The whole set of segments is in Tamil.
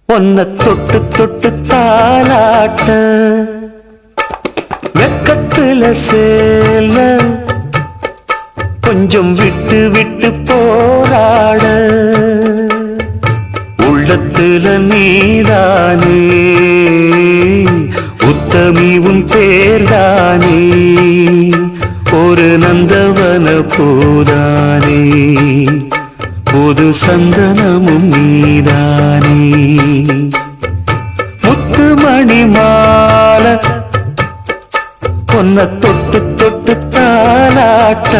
பொன்ன தொட்டு தொட்டு தாலாட்ட வெக்கத்துல சேல கொஞ்சம் விட்டு விட்டு போராட உள்ளத்துல நீதானே உத்தமி உன் பேர்தானே ஒரு நந்தவன பூதானே புது சந்தனமும் நீதானே முத்துமணி மாலை பொன்ன தொட்டு தொட்டு தாலாட்ட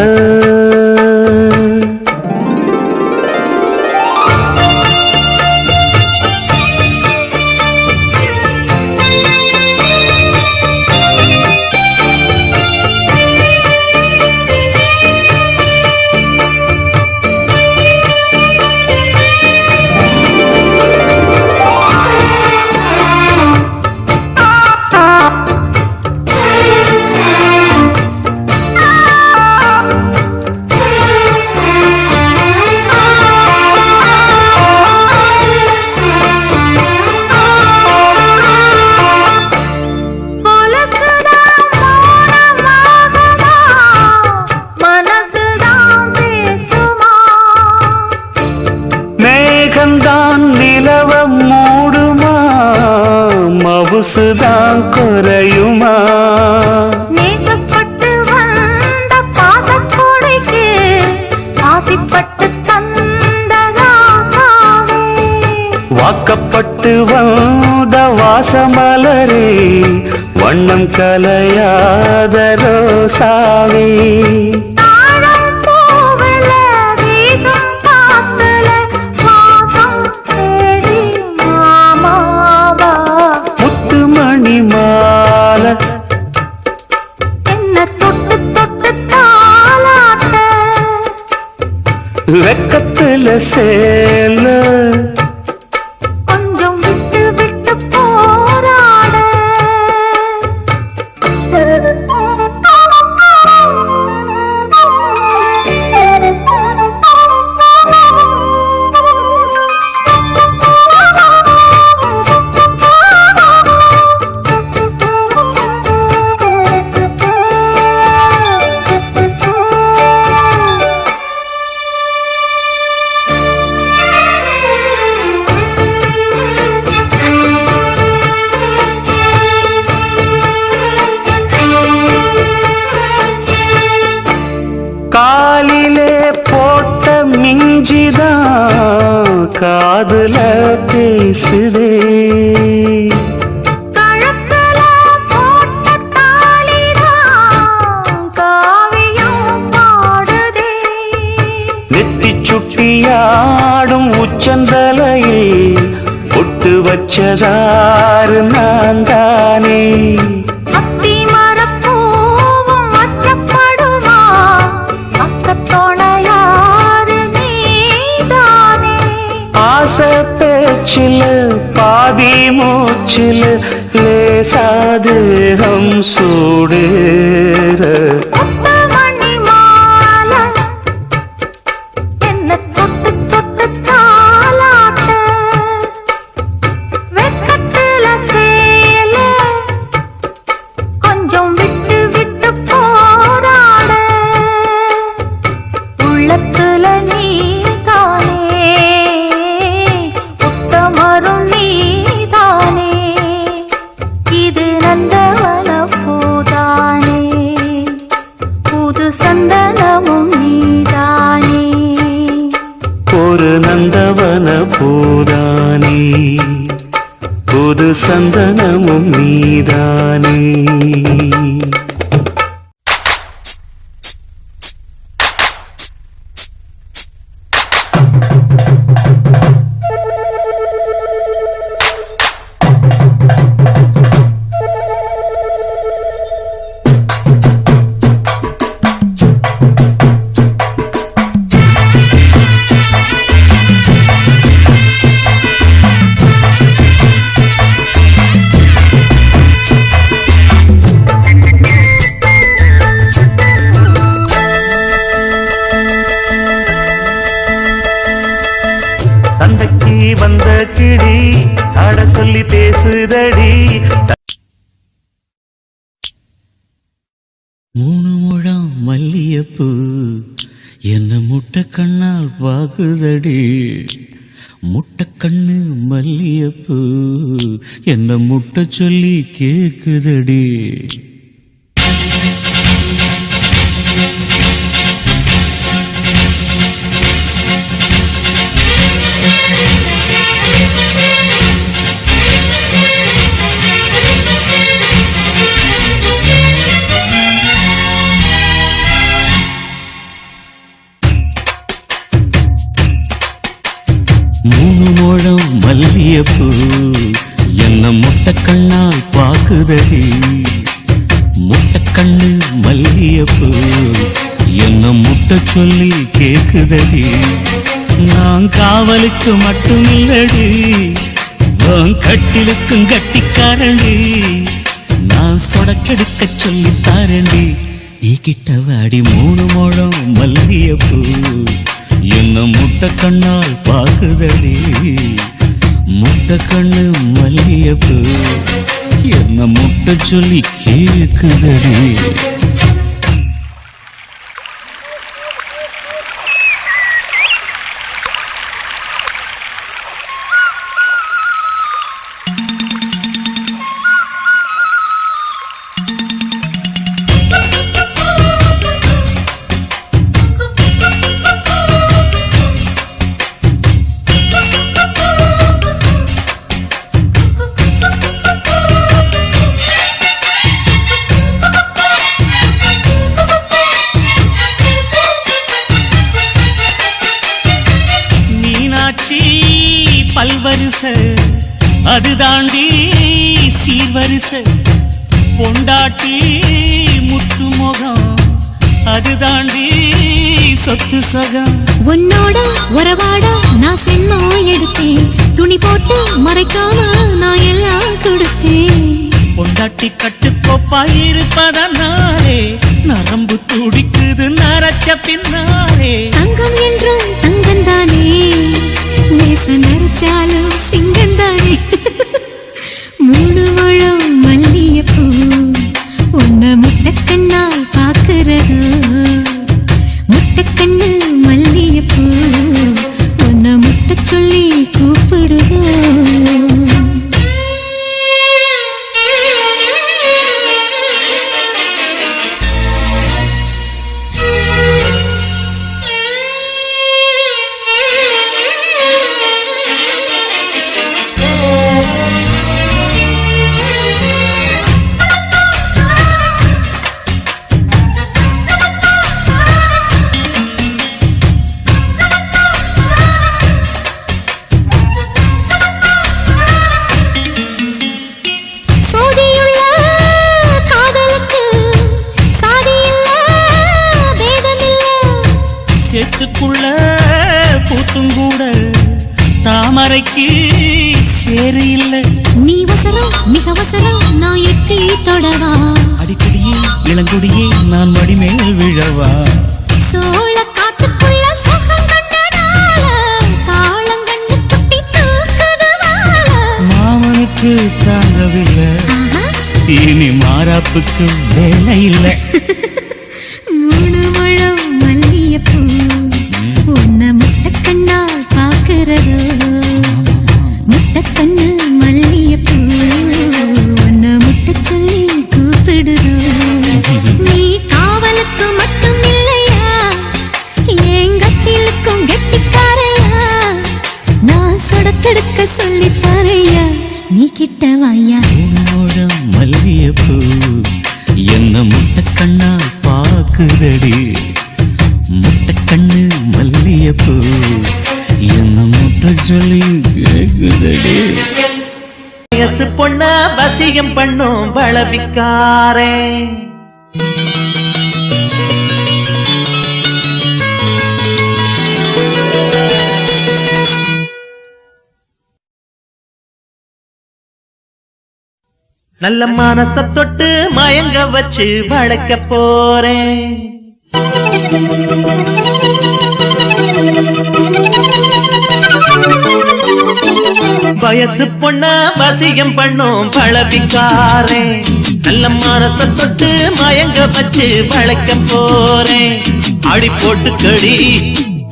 மவுசுதான் குறையுமா நேசப்பட்டு வந்த பாசக்கோடைக்கு ஆசிப்பட்டு தந்த ராசாவே வாக்கப்பட்டு வந்த வாசமலரே வண்ணம் கலையாத ரோசாவே வெக்கத்துல சேல கொஞ்சம் விட்டு விட்டு போராட காலிலே போட்ட மிஞ்சிதான் காதுல பேசுதே கழுத்துல போட்ட தாலிதான் காவியம் பாடுதே நெத்தி சுட்டியாடும் உச்சந்தலையில் ஒட்டு வச்சதாறு நான் தானே பேச்சில் பாதி மூச்சில் லேசாதேகம் சூடேற ஒரு நந்தவன பூதானே புது சந்தனமும் நீதானே சொல்லி பேசுதடி. 3 முழம் மல்லியப்பூ என்ன முட்டை கண்ணால் பாக்குதடி. முட்டை கண்ணு மல்லியப்பூ என்ன முட்டை சொல்லி கேக்குதடி. மூணு முழம் மல்லியப்பூ என்ன முட்டை கண்ணால் பாக்குதடி. முட்டை கண்ணு மல்லியப்பூ என்ன முட்டை சொல்லி கேக்குதடி. நான் காவலுக்கு மட்டுமில்லடி, உன் கட்டிலுக்கும் கட்டிக்காரண்டி. நான் சொடக்கெடுக்க சொல்லி தாரண்டி. நீ கிட்ட வாடி 3 முழம் மல்லியப்பூ என்ன முட்டை கண்ணால் பாக்குதடி. முட்டை கண்ணு மல்லியப்பூ என்ன முட்டை சொல்லி கேக்குதடி. பல்வரிச அது தாண்டி சீர்வரிச பொண்டாட்டி முத்து முகம் அது தாண்டி சொத்து சகம். உன்னோட உறவாட நான் சென்னோ எடுத்தேன், துணி போட்டு மறைக்காம நான் எல்லாம் கொடுத்தேன். பொண்டாட்டி கட்டுக்கோப்பாயிருப்பதனாலே நரம்பு துடிக்குது நரச்ச பின்னாலே. தங்கம் என்றும் தங்கம் தானே, லேச நரைச்சாலும் சிங்கம் தானே. 3 முழம் மல்லியப்பூ உன்ன முட்டை கண்ணால் பாக்குறது. முட்டை கண்ணு மல்லியப்பூ உன்ன முட்டை சொல்லி கூப்பிடுதோ. சேத்துக்குள்ள பூத்துங்கூட தாமரைக்கு சேரு இல்ல. நீ வசரம் மிக வசரம் நான் எட்டி தொடவா. அடிக்கடியே இளங்குடியே நான் மடிமேல் விழவா. சோழ காட்டுக்குள்ள சுகம் கண்டதால காளங்கண்ணு குட்டி தூக்குது மால. மாமனுக்கு தாங்கவில்லை, இனி மாறாப்புக்கு வேலை இல்லை. 3 முழம் மல்லியப்பூ உன்ன முட்டை கண்ணால் பாக்குறதோ. முட்டை கண்ணு மல்லியப்பூ உன்ன முட்டை சொல்லி கூப்பிடுதோ. நீ காவலுக்கு மட்டும் இல்லையா, என் கட்டிலுக்கும் கெட்டிக்காரையா. நான் சொடக்கெடுக்க சொல்லி தரையா, நீ கிட்ட வாயா. 3 முழம் மல்லியப்பூ என்ன முட்டை கண்ணால் பாக்குதடி. முட்டை கண்ணு மல்லியப்பூ என்ன முட்டை சொல்லி கேக்குதடி. வயசு பொண்ண வசியம் பண்ணும் பலவிக்காரே. நல்ல மனச தொட்டு மயங்க வச்சு வளர்க்க போறேன். வயசு பொண்ண வசியம் பண்ணும் பழவிக்காரன் நல்ல மனச தொட்டு மயங்க வச்சு வளைக்க போறேன் ஆடி போட்டு கடி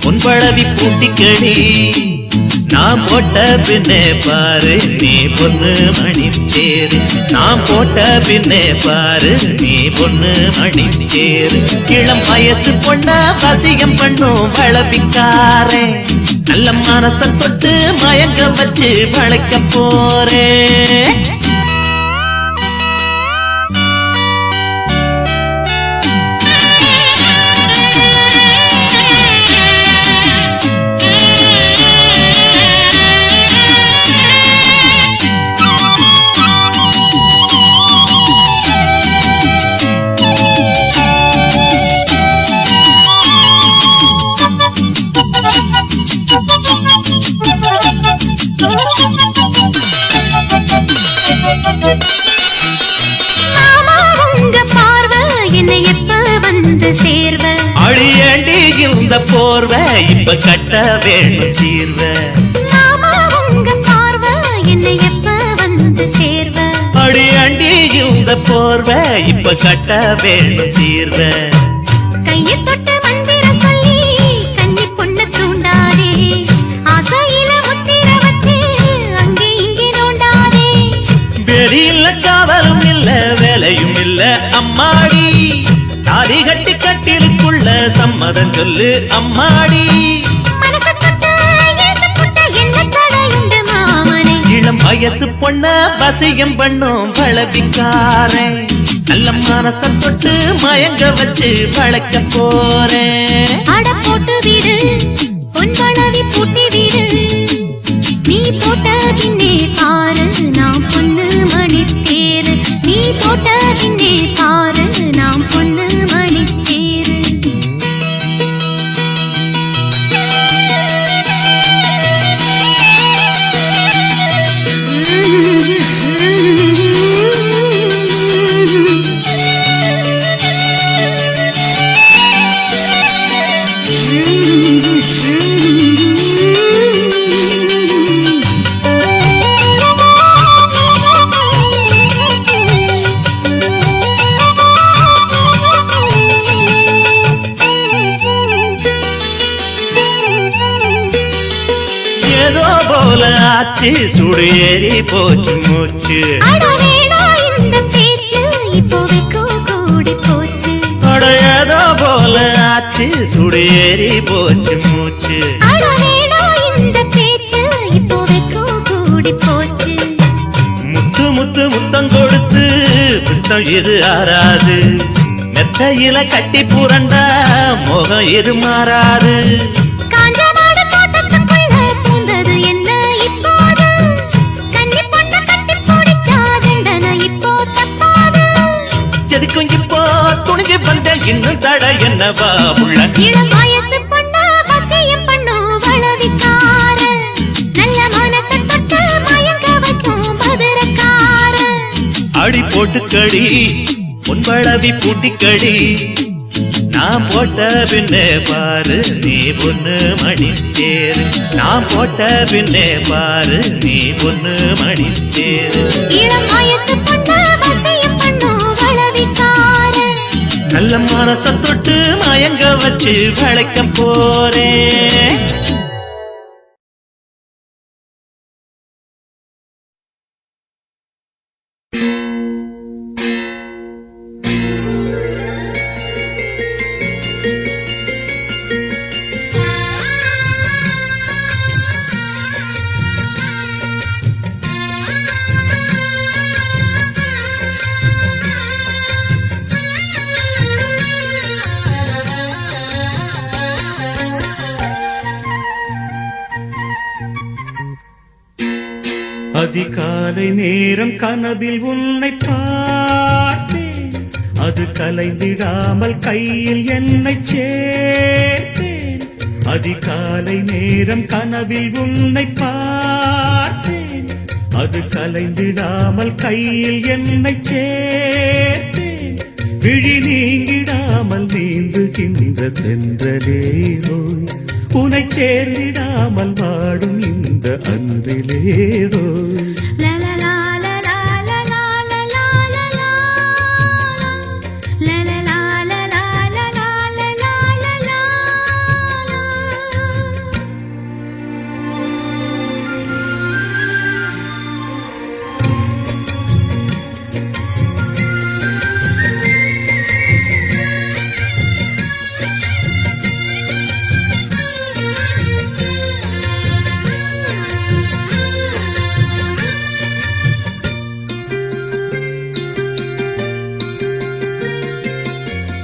உன் பழவி பூட்டிக்கடி நான் போட்ட பின்னே பாரு நீ பொண்ணு மணி தேரு நான் போட்ட பின்னே பாரு நீ பொண்ணு மணி தேரு இளம் வயசு பொண்ண வசியம் பண்ணும் வளப்பிக்காரன் நல்ல மனச தொட்டு மயங்க வச்சு வளைக்க போறேன் அழியண்டி இந்த போர்வ இப்ப கட்ட வேணும் தீர்வ அழியண்டி இந்த போர்வ இப்ப கட்ட வேணும் தீர்வ கையை தொட்டு மந்திர சொல்லி கன்னி பொண்ணு தூண்டாதே ஆசையில முத்திர வச்சு அங்கே இங்கே நோண்டாதே வெளியில காவலும் இல்ல வேலையும் இல்ல அம்மாடி தாலி கட்டி கட்டிலுக்குள்ள சம்மதம் சொல்லு அம்மாடி இளம் வயசு பொண்ண வசியம் பண்ணும் வளவிக்காரன் நல்ல மனச தொட்டு மயங்க வச்சு வளைக்க போறேன் அட போட்டு விடு பொன் வளவி பூட்டி விடு நீ போட்ட பின்னே பாரு நாம் பொண்ணு மணி தேரு நீ போட்ட பின்னே பாரு நாம் பொண்ணு மணி தேரு ஏதோ போல ஆச்சு சுடு ஏறி போச்சு மூச்சு இந்த பேச்சு இப்போதைக்கு கூடி போச்சு அட ஏதோ போல ஆச்சு சுடு ஏறி போச்சு மூச்சு இந்த பேச்சு இப்போதைக்கு கூடி போச்சு முத்து முத்து முத்தம் கொடுத்து முத்தம் இது ஆறாது மெத்தையில கட்டி புரண்டா முகம் இது மாறாது எதுக்கும் இப்போ துணிஞ்சு வந்த இன்னும் தட என்னவா உள்ள இளம் வயசு பொண்ணா வசியம் பண்ணும் வளவிக்கார நல்ல மனச தொட்டு மயங்க வைக்கும் மதுரக்கார அடி போட்டு கடி உன் வளவி பூட்டிக்கடி நான் போட்ட பின்னே பாரு நீ பொண்ணு மணி தேரு நான் போட்ட பின்னே பாரு நீ பொண்ணு மணி தேரு இளம் வயசு பொண்ணா வசியம் பண்ணும் வளவிக்கார நல்ல மனச தொட்டு மயங்க வச்சு வளைக்க போறேன் அதிகாலை நேரம் கனவில் உன்னை பார்த்தேன் அது கலைந்திடாமல் கையில் என்னை சேர்த்தேன் அதிகாலை நேரம் கனவில் உன்னை பார்த்தேன் அது கலைந்திடாமல் கையில் என்னை சேர்த்தேன் விழி நீங்கிடாமல் நீந்துகின்ற தென்றலே நோய் உனை சேர்ந்திடாமல் வாடும் இந்த அன்றிலேதோ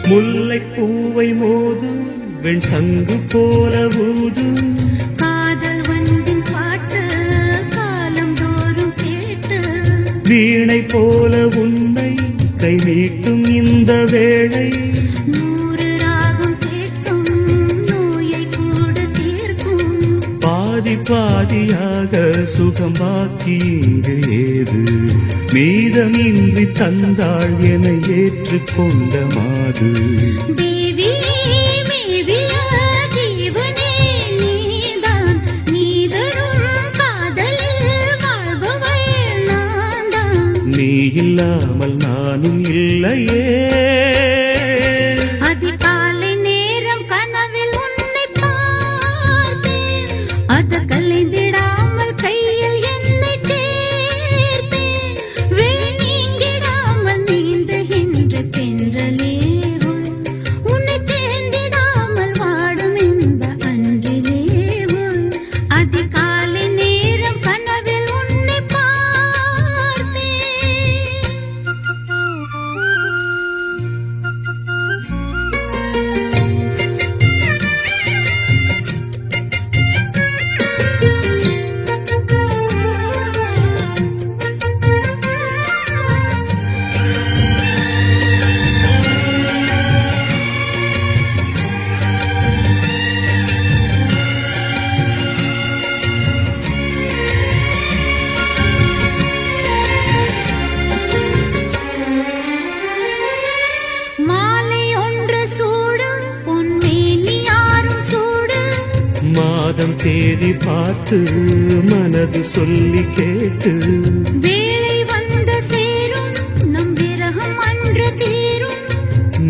முல்லை பூவை மோதும் வெண் சங்கு போல ஊதும் காதல் வண்டின் பாட்டு காலம் தோறும் கேட்டு வீணை போல உன்னை கை நீட்டும் இந்த வேளை 100 ராகம் கேட்கும் நோயை கூட தீர்க்கும் பாதி பாதியாக சுகம் பாக்கி இங்கு ஏது மீதமின்றி தந்தாள் என ஏற்றுக்கொண்ட மாது நீ இல்லாமல் நானும் இல்லையே அதிகாலை நேரம் கனவில் உன்னை பார்த்தேன் அது கலைந்திடாமல் கையில் என்னை சேர்த்தேன் நீங்கிடாமல் நீந்துகின்ற தென்றலே உன்னை சேர்ந்திடாமல் வாடும் இந்த அன்றிலே அதிகாலை நேரம் கனவில் உன்னை பார்த்தேன் மாலை ஒன்று சூடும் பொன்னேனி யாரும் சூடு மாதம் தேதி பார்த்து மனது சொல்லி கேட்டு வேளை வந்து சேரும் நம் விரகம் அன்று தீரும்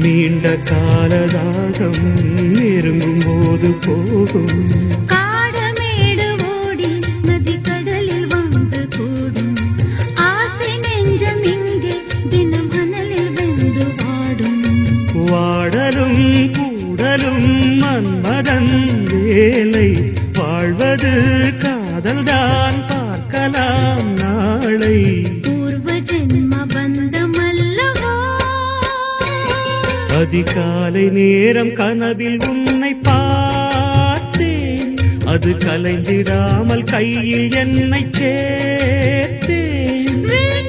நீண்ட காலதாகம் நெருங்கும் போது போகும் காடமேடு ஓடி நதி கடலில் வந்து கூடும் ஆசை நெஞ்சம் இங்கே தினம் அனலில் வெந்து வாடும் வாடலும் கூடலும் மன்மதன் வேலை வாழ்வது காதல்தான் பார்க்கலாம் நாளை பூர்வ ஜென்ம பந்தமல்லவோ அதிகாலை நேரம் கனவில் உன்னை பார்த்தேன் அது கலைந்திடாமல் கையில் என்னை சேர்த்தேன்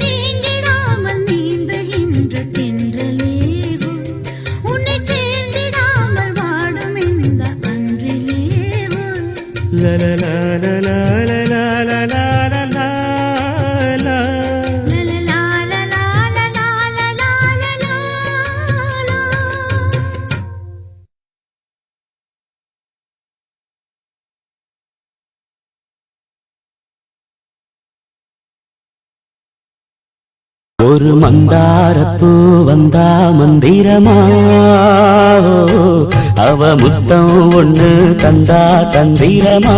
நீங்கிடாமல் நீந்துகின்ற தென்றலே உன்னை சேர்ந்திடாமல் வாடும் இந்த அன்றிலே ஒரு மந்தாரப்பூ வந்தா மந்திரமா அவ முத்தம் ஒண்ணு தந்தா தந்திரமா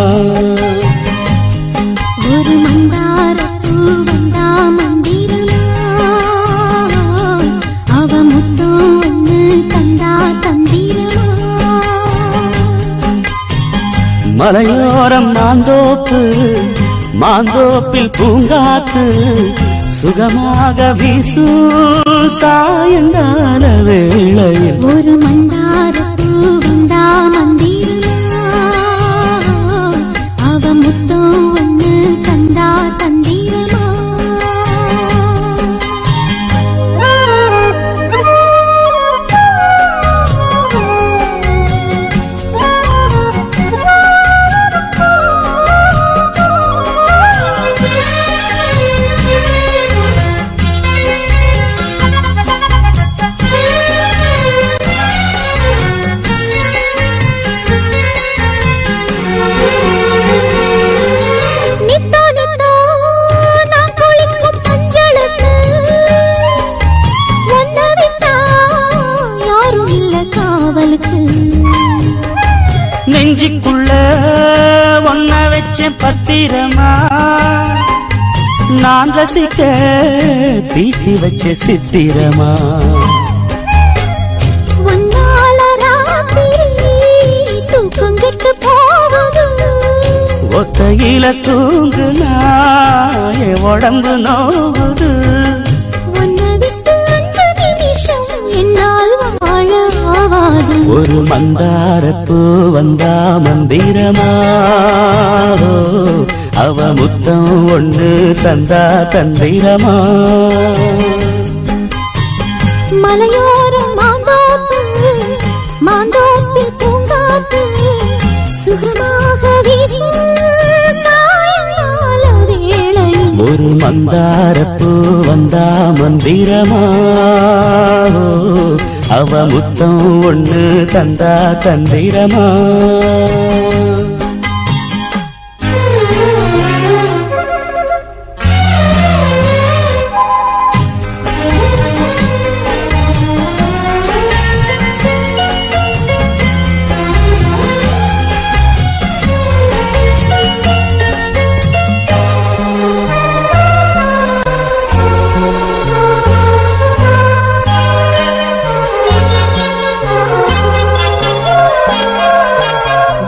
ஒரு மந்தாரப்பூ வந்தா மந்திரமா அவ முத்தம் ஒண்ணு தந்தா தந்திரமா மலையோரம் மாந்தோப்பு மாந்தோப்பில் பூங்காத்து சுகமாக வீசு சாயங்கால வேளையில் ஒரு மந்தாரப்பூ வந்தா மந்திரமா அவ முத்தம் ஒண்ணு தந்தா தந்திரமா ஒன்ன வச்ச பத்திரமா நான் ரசிக்க தீட்டி வச்ச சித்திரமா உன்னால ராத்திரி தூக்கம் கெட்டு போகுது ஒத்தையில தூங்குனா என் உடம்பு நோகுது உன்னை விட்டு 5 நிமிஷம் என்னால் வாழ ஆவாது ஒரு மந்தாரப்பூ வந்தா மந்திரமா அவ முத்தம் ஒண்ணு தந்தா தந்திரமா மலையோரம் மாந்தோப்பில் பூங்காத்து சுகமாக வீசும் சாயங்கால வேளையில் ஒரு மந்தாரப்பூ வந்தா மந்திரமா அவ முத்தம் ஒண்ணு தந்தா தந்திரமா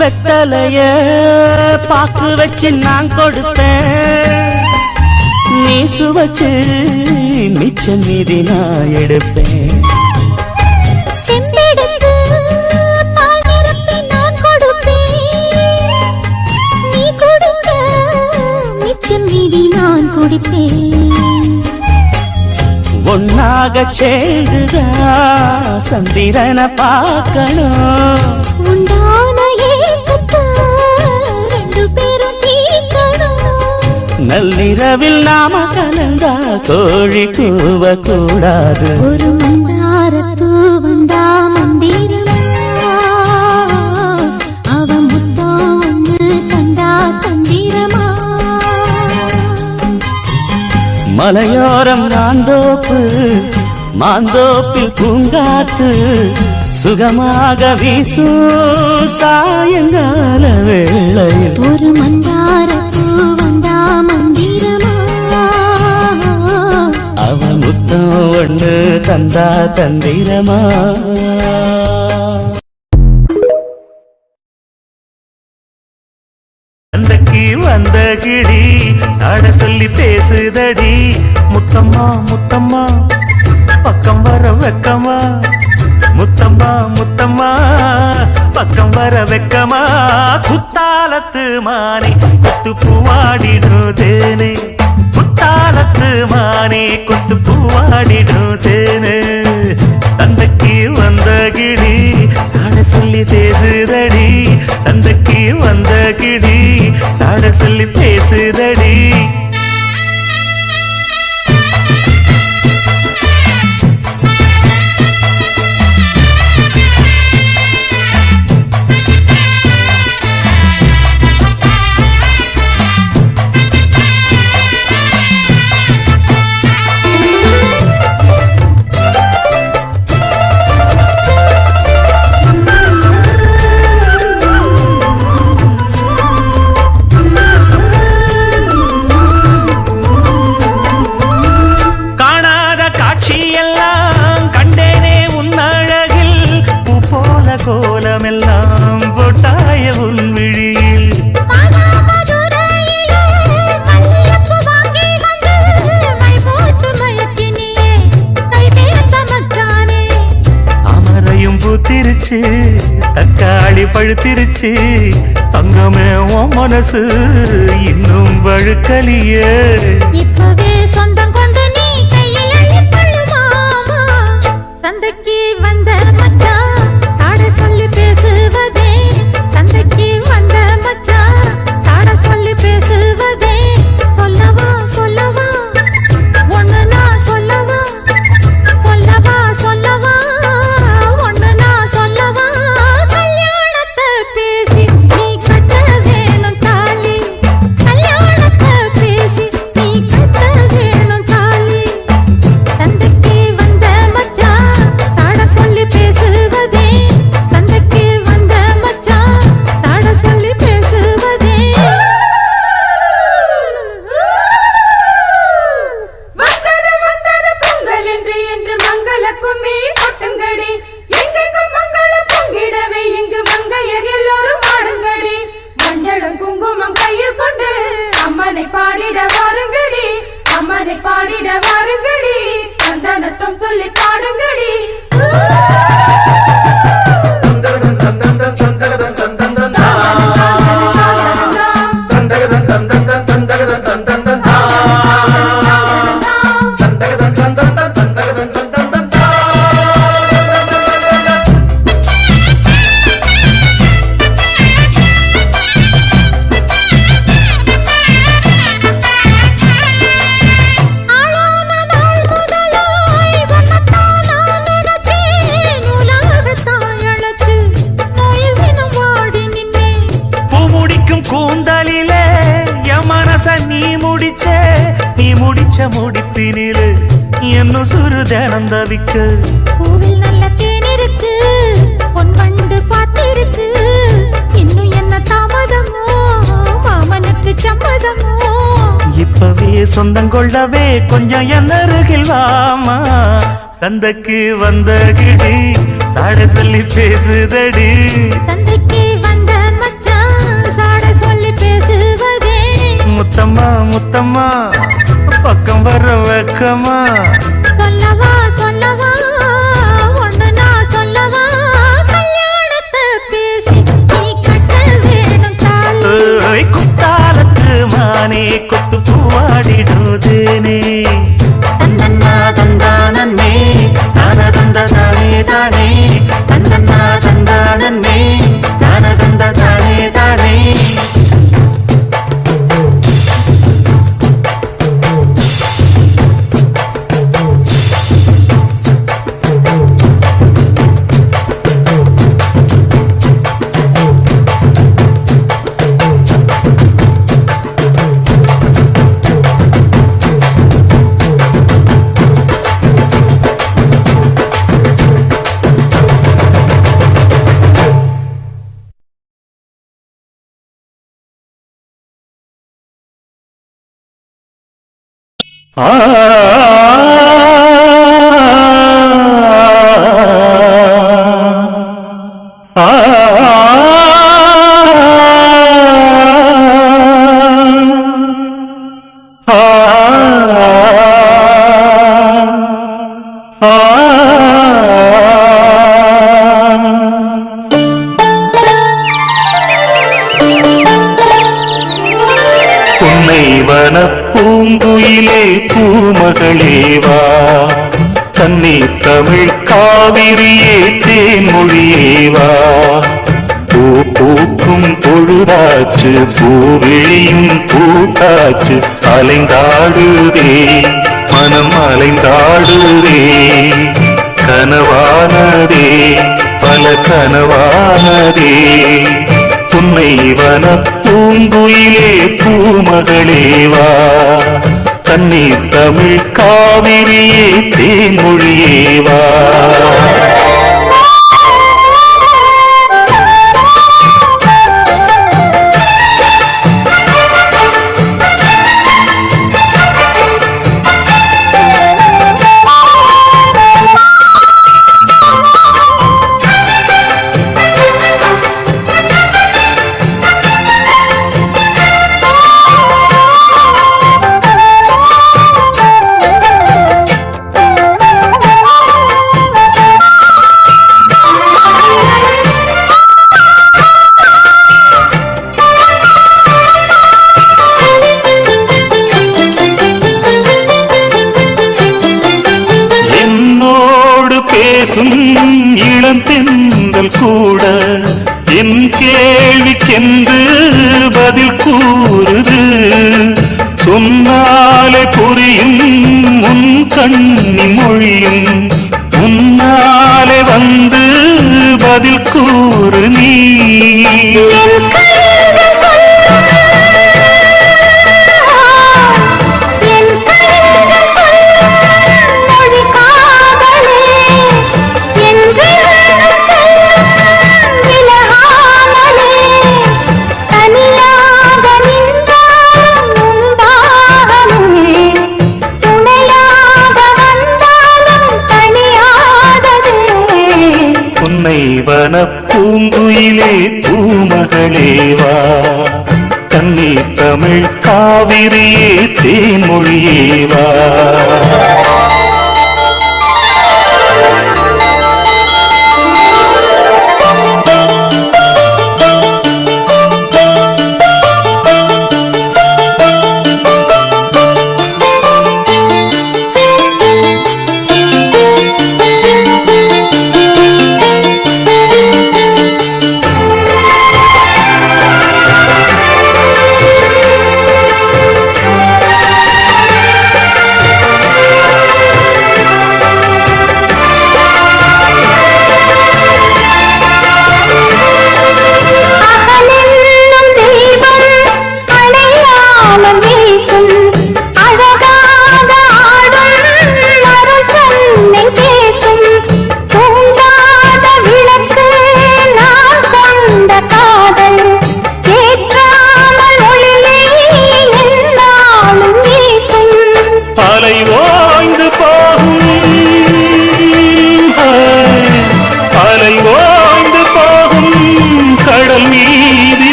வெத்தலைய பாக்கு வச்சு நான் கொடுப்பேன் நீ சுவச்சு மிச்சம் மீதி நான் எடுப்பேன் செம்பெடுத்து பால் நிரப்பி நான் கொடுப்பேன் நீ கொடுக்க மிச்சம் மீதி நான் குடிப்பேன் ஒன்னாக சேர்ந்துதா சந்திரனை பார்க்கணும் உண்டான ஏக்கத்தை 2 பேரும் தீர்க்கணும் நள்ளிரவில் நாம கலந்தா கோழி கூவ கூடாது ஒரு மந்தாரப்பூ வந்தா மந்திரமா அவ முத்தம் ஒண்ணு தந்தா தந்திரமா மலையோரம் மாந்தோப்பில் பூங்காத்து சுகமாக வீசும் சாயங்கால வேளையில் ஒரு மந்தாரப்பூ வந்தா மந்திரமா அவ முத்தம் ஒண்ணு தந்தா தந்திரமா அந்தக்கு வந்த கிடி சாட சொல்லி பேசுதடி முத்தம்மா முத்தம்மா பக்கம் வர வெக்கமா முத்தம்மா முத்தம்மா பக்கம் வர வெக்கமா குத்தாலத்து மானே குத்து பூவாடிடுதேனே குத்தாலத்து மானே குத்து பூவாடிடுதேனே சந்தைக்கு வந்த கிடி சாட சொல்லி பேசுதடி சந்தைக்கு வந்த கிடி சாட சொல்லி பேசுதடி கோலமெல்லாம் போட்டாய உன் விழியில் அமரையும் பூத்திருச்சு தக்காளி பழுத்திருச்சு தங்கமே உன் மனசு இன்னும் வழுக்கலியே இப்பவே சொந்தம் கொண்டு நீ கையில் அள்ளிக்கொள்ளு மாமா சந்தைக்கு வந்த மச்சான் சாட சொல்லி பேசுவதே சந்தைக்கு வந்த மச்சான் சாட சொல்லி பேசுவதே சொல்லவா சொல்லவா ஒண்ணு நான் சொல்லவா சொல்லவா சொல்லவா ஒண்ணு நான் சொல்லவா கல்யாணத்தை பேசி நீ கட்ட வேணும் தாலி கல்யாணத்தை பேசி நீ கட்ட வேணும் தாலி அதை பாடிட வாருங்கடி சந்தனத்தும் சொல்லி பாடுங்கடி முடிப்பினிலே என்ன சுரு தினம் தவிக்க பூவில் நல்ல தேன் இருக்கு பொன் வண்டு பார்த்திருக்கு இன்னும் என்ன தாமதமோ மாமனுக்கு சம்மதமோ இப்பவே சொந்தம் கொள்ளவே கொஞ்சம் என்ன அருகில் வாமா சந்தைக்கு வந்த கிடி சாட சொல்லி பேசுதடி சந்தைக்கு வந்த மச்சான் சாட சொல்லி பேசுவதே முத்தம்மா முத்தம்மா பக்கம் வர வெக்கமா சொல்லவா சொல்லவா ஒண்ணு நான் சொல்லவா கல்யாணத்தை பேசி நீ கட்ட வேணும் தாலி குத்தாலத்து மானே கொத்து பூவாடிடுதேனே தந்தன்னா தந்தானே தான தந்த தானே தானே தந்தன்னா தந்தானே தான தந்த தானே தானே பூங்குயிலே பூமகளேவா கன்னி தமிழ் காவிரியே தேன்மொழியேவா பூ பூக்கும் பொழுதாச்சு பூவிழியும் பூட்டாச்சு அலைந்தாடுதே மனம் அலைந்தாடுதே கனவானதே பல கனவானதே துன்னை வன பூங்குயிலே பூமகளேவா கண்ணீர் தமிழ் காவிரியே தேன்மொழியேவா இளந்தெந்தல் கூட என் கேள்விக்கென்று பதில் கூறுது சொன்னாலே புரியும் உன் கண்ணி மொழியும் உன்னாலே வந்து பதில் கூறு நீ பூங்குயிலே பூமகளேவா கண்ணீர் தமிழ் தமிழ் காவிரியே தேன்மொழியே வா.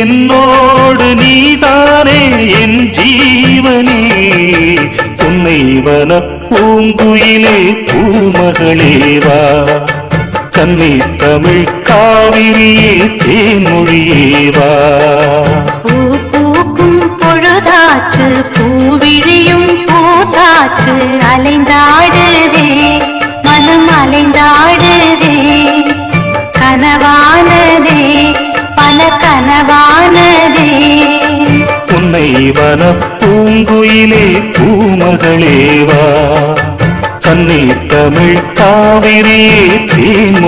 என்னோடு நீதானே என் ஜீவனே உன்னை வன பூங்குயிலே பூமகளேவா கன்னி தமிழ் காவிரியே தேன்மொழியேவா. பூ பூக்கும் பொழுதாச்சு பூவிழியும் பூத்தாச்சு அலைந்தாடுதே மனம் அலைந்தாடுதே கனவானதே பல கனவானதே உன்னை வன பூங்குயிலே பூமகளேவா கன்னி தமிழ் காவிரியே தேன்